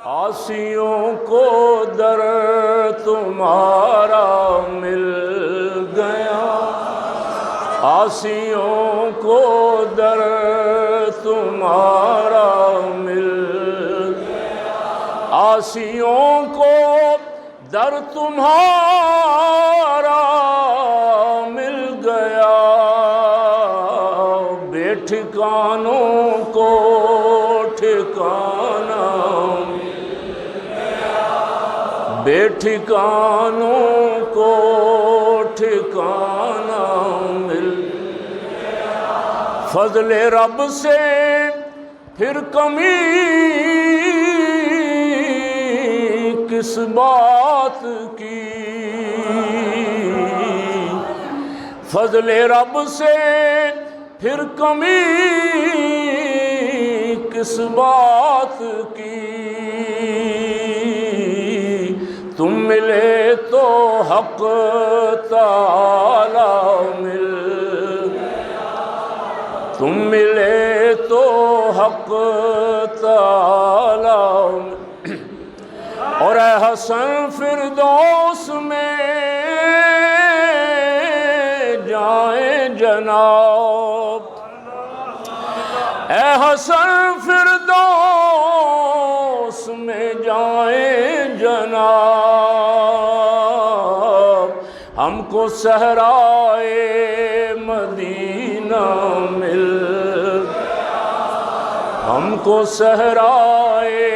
عاصیوں کو در تمہارا مل گیا، عاصیوں کو در تمہارا مل گیا، عاصیوں کو در تمہارا مل گیا، بے ٹھکانوں کو ٹھکانہ، بے ٹھکانوں کو ٹھکانہ مل گیا، فضل رب سے پھر کمی کس بات کی، فضل رب سے پھر کمی کس بات کی، تم ملے تو حق تعالی مل گیا، تم ملے تو حق تعالی، اور اے حسن فردوس میں جائیں جناب، اے حسن فردوس میں جائیں جناب، ہم کو صحرائے مدینہ مل گیا، ہم کو صحرائے